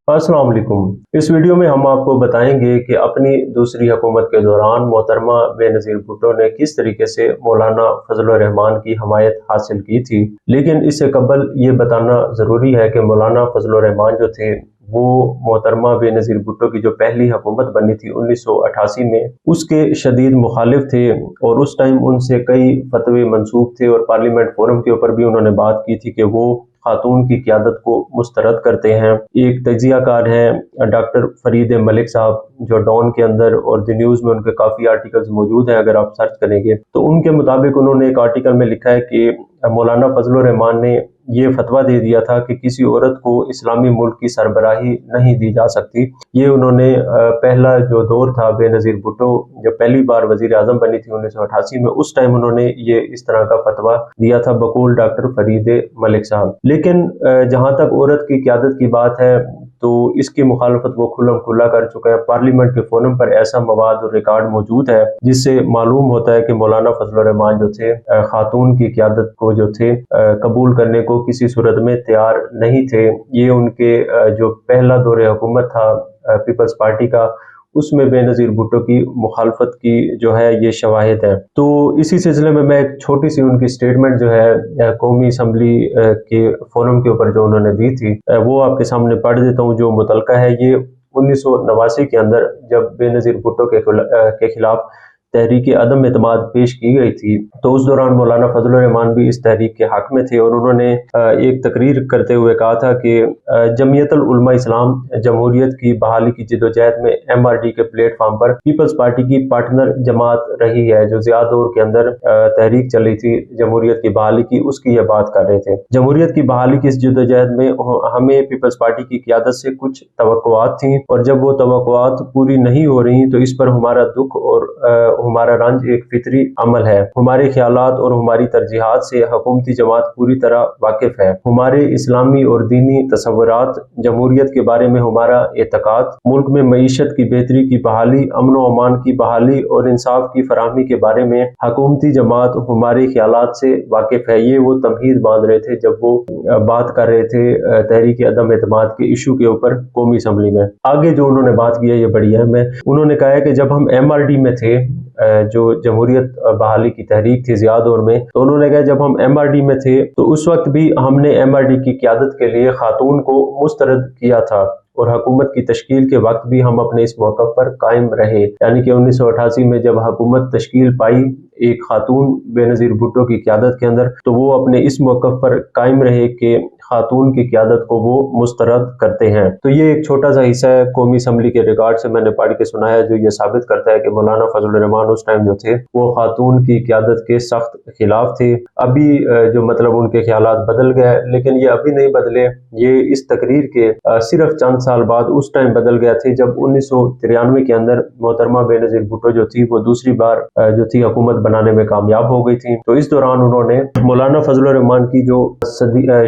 अस्सलाम वालेकुम। इस वीडियो में हम आपको बताएंगे कि अपनी दूसरी हुकूमत के दौरान मोहतरमा बेनज़ीर भुट्टो ने किस तरीके से मौलाना फजल रहमान की हमायत हासिल की थी। लेकिन इससे कबल ये बताना ज़रूरी है कि मौलाना फजल रहमान जो थे वो मोहतरमा बेनज़ीर भुट्टो की जो पहली हुकूमत बनी थी 1988 में, उसके शदीद मुखालिफ थे और उस टाइम उनसे कई फतवे मंसूब थे और पार्लियामेंट फोरम के ऊपर भी उन्होंने बात की थी कि वो खातून की क़यादत को मुस्तरद करते हैं। एक तजियाकार हैं डॉक्टर फरीद मलिक साहब, जो डॉन के अंदर और द न्यूज़ में उनके काफ़ी आर्टिकल्स मौजूद हैं, अगर आप सर्च करेंगे तो उनके मुताबिक उन्होंने एक आर्टिकल में लिखा है कि मौलाना फजल रहमान ने ये फतवा दे दिया था कि किसी औरत को इस्लामी मुल्क की सरबराही नहीं दी जा सकती। ये उन्होंने पहला जो दौर था बेनज़ीर भुट्टो जब पहली बार वज़ीर आज़म बनी थी 1988 में, उस टाइम उन्होंने ये इस तरह का फतवा दिया था बकौल डॉक्टर फरीद मलिक साहब। लेकिन जहाँ तक औरत की क़यादत की बात है तो इसकी मुखालफत वो खुल्लम खुल्ला कर चुके हैं। पार्लियामेंट के फोरम पर ऐसा मवाद और रिकॉर्ड मौजूद है जिससे मालूम होता है कि मौलाना फजल रहमान जो थे खातून की क़यादत को जो थे कबूल करने को किसी सूरत में तैयार नहीं थे। ये उनके जो पहला दौर हुकूमत था पीपल्स पार्टी का, उसमें बेनज़ीर भुट्टो की मुखालफत की जो है ये शवाहिद है। तो इसी सिलसिले में मैं एक छोटी सी उनकी स्टेटमेंट जो है कौमी असम्बली के फोरम के ऊपर जो उन्होंने दी थी वो आपके सामने पढ़ देता हूँ। जो मुतलका है ये 1989 के अंदर जब बेनज़ीर भुट्टो के खिलाफ तहरीक अदम एतमाद पेश की गई थी, तो उस दौरान मौलाना फजल रहमान भी इस तहरीक के हक में थे और उन्होंने एक तकरीर करते हुए कहा था कि जमीयतुल उलमा इस्लाम जमहूरियत की बहाली की जदोजहद में MRD के प्लेटफार्म पर पीपल्स पार्टी की पार्टनर जमात रही है। जो ज़िया दौर के अंदर तहरीक चली थी जमहूरियत की बहाली की, उसकी यह बात कर रहे थे। जमहूरियत की बहाली की इस जदोजहद में हमें पीपल्स पार्टी की क़यादत से कुछ तवक्कुआत थी और जब वो तवक्कुआत पूरी नहीं हो रही तो इस पर हमारा दुख और हमारा रंज एक फितरी अमल है। हमारे ख्यालात और हमारी तरजीहात से हुकूमती जमात पूरी तरह वाकिफ है। हमारे इस्लामी और दीनी तसव्वुरात, जमहूरियत के बारे में हमारा एतकाद, मुल्क में मईशत की बेहतरी की बहाली, अमन व अमान की बहाली और इंसाफ की फराहमी के बारे में हुकूमती जमात हमारे ख्यालात से वाकिफ है। ये वो तमहीद बांध रहे थे जब वो बात कर रहे थे तहरीक अदम एतमाद के इशू के ऊपर कौमी असम्बली में। आगे जो उन्होंने बात की है ये बड़ी अहम है। उन्होंने कहा है कि जब हम MRD में थे, जो जमहूरियत बहाली की तहरीक थी ज़िया दौर में, तो उन्होंने कहा जब हम MRD में थे तो उस वक्त भी हमने MRD की क़यादत के लिए खातून को मुस्तरद किया था और हुकूमत की तश्कील के वक्त भी हम अपने इस मौक़िफ़ पर कायम रहे। यानी कि 1988 में जब हुकूमत तश्कील पाई एक खातून बेनज़ीर भुट्टो की क़यादत के अंदर, तो वो अपने इस मौक़िफ़ पर कायम रहे कि खातून की क़यादत को वो मुस्तरद करते हैं। तो ये एक छोटा सा हिस्सा है कौमी असम्बली के रिकॉर्ड से मैंने पढ़ के सुनाया, जो ये साबित करता है कि मौलाना फजल रहमान उस टाइम जो थे वो खातून की क़यादत के सख्त खिलाफ थे। अभी जो मतलब उनके ख्यालात बदल गए, लेकिन ये अभी नहीं बदले, ये इस तकरीर के सिर्फ चंद साल बाद उस टाइम बदल गया थे जब 1993 के अंदर मोहतरमा बेनज़ीर भुट्टो जो थी वो दूसरी बार जो थी हुकूमत बनाने में कामयाब हो गई थी। तो इस दौरान उन्होंने मौलाना फजल रहमान की जो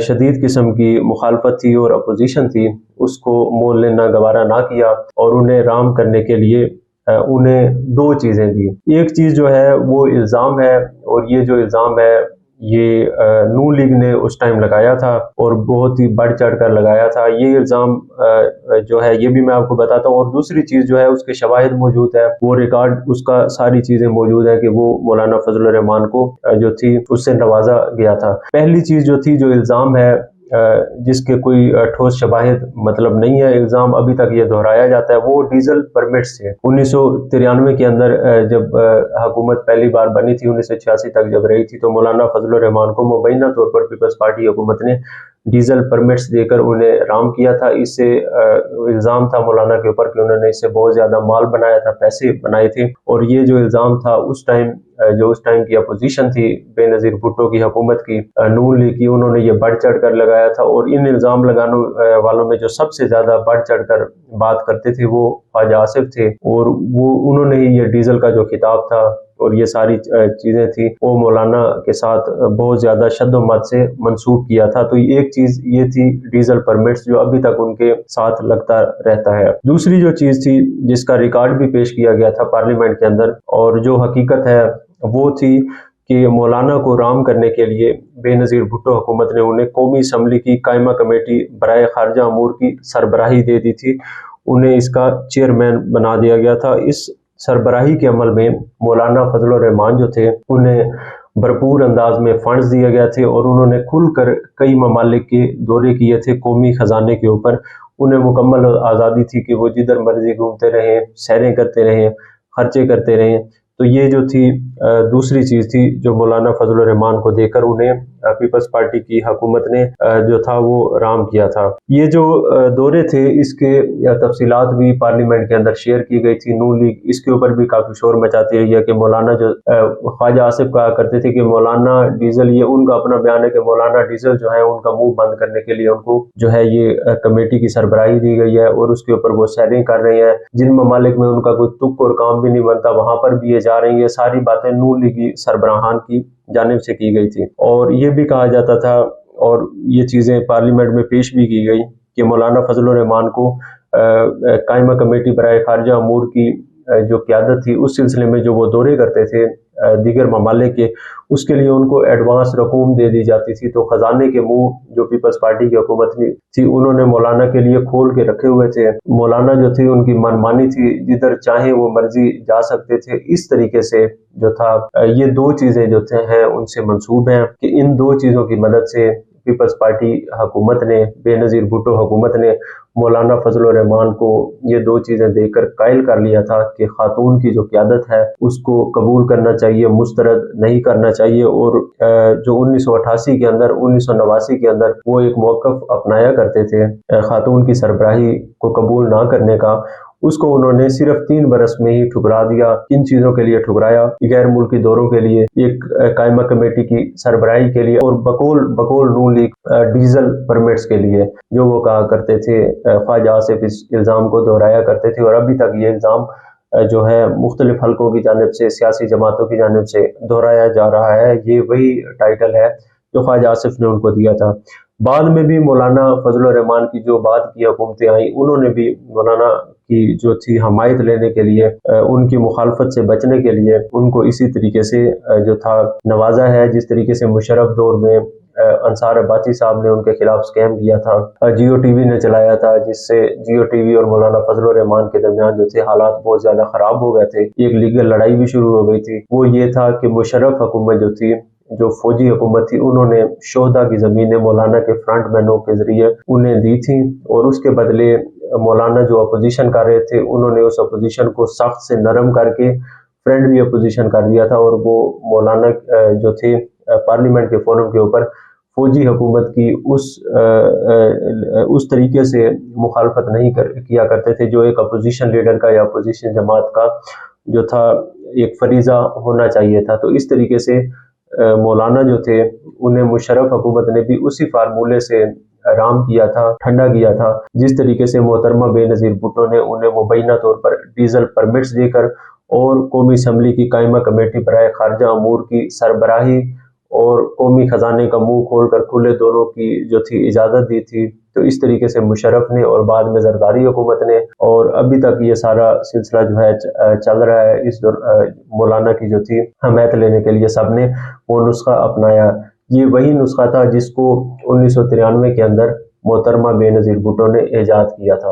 शदीद किस्म की मुखालफत थी और अपोजिशन थी उसको मोल लेना गवारा ना किया और उन्हें राम करने के लिए उन्हें दो चीज़ें दी। एक चीज़ जो है वो इल्ज़ाम है और ये जो इल्ज़ाम है ये नून लीग ने उस टाइम लगाया था और बहुत ही बढ़ चढ़ कर लगाया था। ये इल्ज़ाम जो है ये भी मैं आपको बताता हूँ। और दूसरी चीज़ जो है उसके शवाहिद मौजूद है, वो रिकॉर्ड उसका सारी चीज़ें मौजूद है कि वो मौलाना फजल रहमान को जो थी उससे नवाजा गया था। पहली चीज़ जो थी, जो इल्ज़ाम है जिसके कोई ठोस शवाहिद मतलब नहीं है, इल्ज़ाम अभी तक ये दोहराया जाता है, वो डीजल परमिट्स थे। 1993 के अंदर जब हुकूमत पहली बार बनी थी, 1986 तक जब रही थी, तो मौलाना फजल रहमान को मुबैना तौर पर पीपल्स पार्टी हुकूमत ने डीजल परमिट्स देकर उन्हें राम किया था। इससे इल्ज़ाम था मौलाना के ऊपर कि उन्होंने इससे बहुत ज़्यादा माल बनाया था, पैसे बनाए थे। और ये जो इल्ज़ाम था उस टाइम जो उस टाइम की अपोजिशन थी बेनज़ीर भुट्टो की हुकूमत की, नून लीग की, उन्होंने ये बढ़ चढ़ कर लगाया था। और इन इल्ज़ाम लगाने वालों में जो सबसे ज़्यादा बढ़ चढ़ कर बात करते थे वो ख्वाजा आसिफ थे और वो उन्होंने ही ये डीजल का जो खिताब था और ये सारी चीज़ें थी वो मौलाना के साथ बहुत ज़्यादा शद्दोमत से मंसूब किया था। तो एक चीज़ ये थी डीजल परमिट्स, जो अभी तक उनके साथ लगता रहता है। दूसरी जो चीज़ थी जिसका रिकॉर्ड भी पेश किया गया था पार्लियामेंट के अंदर और जो हकीकत है वो थी کہ مولانا کو رام کرنے کے لیے بے نظیر بھٹو حکومت نے انہیں قومی اسمبلی کی قائمہ کمیٹی برائے خارجہ امور کی سربراہی دے دی تھی، انہیں اس کا چیئرمین بنا دیا گیا تھا۔ اس سربراہی کے عمل میں مولانا فضل الرحمان جو تھے انہیں بھرپور انداز میں فنڈز دیے گئے تھے، اور انہوں نے کھل کر کئی ممالک کے دورے کیے تھے قومی خزانے کے اوپر۔ انہیں مکمل آزادی تھی کہ وہ جدھر مرضی گھومتے رہیں، سیریں کرتے رہیں، خرچے کرتے رہیں۔ تو یہ جو تھی دوسری چیز تھی جو مولانا فضل الرحمان کو دے کر انہیں پیپلز پارٹی کی حکومت نے جو تھا وہ رام کیا تھا۔ یہ جو دورے تھے اس کے تفصیلات بھی پارلیمنٹ کے اندر شیئر کی گئی تھی۔ نون لیگ اس کے اوپر بھی کافی شور مچاتی رہی ہے کہ مولانا جو خواجہ آصف کہا کرتے تھے کہ مولانا ڈیزل، یہ ان کا اپنا بیان ہے کہ مولانا ڈیزل جو ہے ان کا منہ بند کرنے کے لیے ان کو جو ہے یہ کمیٹی کی سربراہی دی گئی ہے، اور اس کے اوپر وہ سیریں کر رہے ہیں۔ جن ممالک میں ان کا کوئی تک اور کام بھی نہیں بنتا وہاں پر بھی یہ جا رہی ہیں۔ ساری باتیں نون لیگی سربراہان کی جانب سے کی گئی تھی، اور یہ بھی کہا جاتا تھا اور یہ چیزیں پارلیمنٹ میں پیش بھی کی گئی کہ مولانا فضل الرحمان کو قائمہ کمیٹی برائے خارجہ امور کی جو قیادت تھی اس سلسلے میں جو وہ دورے کرتے تھے دیگر ممالک کے، اس کے لیے ان کو ایڈوانس رقوم دے دی جاتی تھی۔ تو خزانے کے منہ جو پیپلز پارٹی کی حکومت تھی انہوں نے مولانا کے لیے کھول کے رکھے ہوئے تھے۔ مولانا جو تھی ان کی منمانی تھی، جدھر چاہیں وہ مرضی جا سکتے تھے۔ اس طریقے سے جو تھا یہ دو چیزیں جو ہیں ان سے منسوب ہیں کہ ان دو چیزوں کی مدد سے پیپلز پارٹی حکومت نے، بے نظیر بھٹو حکومت نے مولانا فضل الرحمان کو یہ دو چیزیں دے کر قائل کر لیا تھا کہ خاتون کی جو قیادت ہے اس کو قبول کرنا چاہیے، مسترد نہیں کرنا چاہیے۔ اور جو 1988 کے اندر 1989 کے اندر وہ ایک موقف اپنایا کرتے تھے خاتون کی سربراہی کو قبول نہ کرنے کا، اس کو انہوں نے صرف 3 برس میں ہی ٹھکرا دیا۔ کن چیزوں کے لیے ٹھکرایا؟ غیر ملکی دوروں کے لیے، ایک قائمہ کمیٹی کی سربراہی کے لیے، اور بقول نون لیگ ڈیزل پرمٹس کے لیے جو وہ کہا کرتے تھے۔ خواجہ آصف اس الزام کو دہرایا کرتے تھے، اور ابھی تک یہ الزام جو ہے مختلف حلقوں کی جانب سے، سیاسی جماعتوں کی جانب سے دہرایا جا رہا ہے۔ یہ وہی ٹائٹل ہے جو خواجہ آصف نے ان کو دیا تھا۔ بعد میں بھی مولانا فضل الرحمان کی جو بعد کی حکومتیں آئیں انہوں نے بھی مولانا کی جو تھی حمایت لینے کے لیے، ان کی مخالفت سے بچنے کے لیے ان کو اسی طریقے سے جو تھا نوازا ہے، جس طریقے سے مشرف دور میں انصار عباسی صاحب نے ان کے خلاف سکیم کیا تھا، جیو ٹی وی نے چلایا تھا، جس سے جیو ٹی وی اور مولانا فضل الرحمان کے درمیان جو تھے حالات بہت زیادہ خراب ہو گئے تھے۔ ایک لیگل لڑائی بھی شروع ہو گئی تھی۔ وہ یہ تھا کہ مشرف حکومت جو تھی، جو فوجی حکومت تھی، انہوں نے شہداء کی زمینیں مولانا کے فرنٹ مینوں کے ذریعے انہیں دی تھیں، اور اس کے بدلے مولانا جو اپوزیشن کر رہے تھے انہوں نے اس اپوزیشن کو سخت سے نرم کر کے فرینڈلی اپوزیشن کر دیا تھا، اور وہ مولانا جو تھے پارلیمنٹ کے فورم کے اوپر فوجی حکومت کی اس طریقے سے مخالفت نہیں کیا کرتے تھے جو ایک اپوزیشن لیڈر کا یا اپوزیشن جماعت کا جو تھا ایک فریضہ ہونا چاہیے تھا۔ تو اس طریقے سے مولانا جو تھے انہیں مشرف حکومت نے بھی اسی فارمولے سے رام کیا تھا، ٹھنڈا کیا تھا، جس طریقے سے محترمہ بے نظیر بھٹو نے انہیں مبینہ طور پر ڈیزل پرمٹس دے کر اور قومی اسمبلی کی قائمہ کمیٹی برائے خارجہ امور کی سربراہی اور قومی خزانے کا منہ کھول کر کھلے دوروں کی جو تھی اجازت دی تھی۔ تو اس طریقے سے مشرف نے اور بعد میں زرداری حکومت نے، اور ابھی تک یہ سارا سلسلہ جو ہے چل رہا ہے۔ اس مولانا کی جو تھی حمایت لینے کے لیے سب نے وہ نسخہ اپنایا۔ یہ وہی نسخہ تھا جس کو 1993 کے اندر محترمہ بے نظیر بھٹو نے ایجاد کیا تھا۔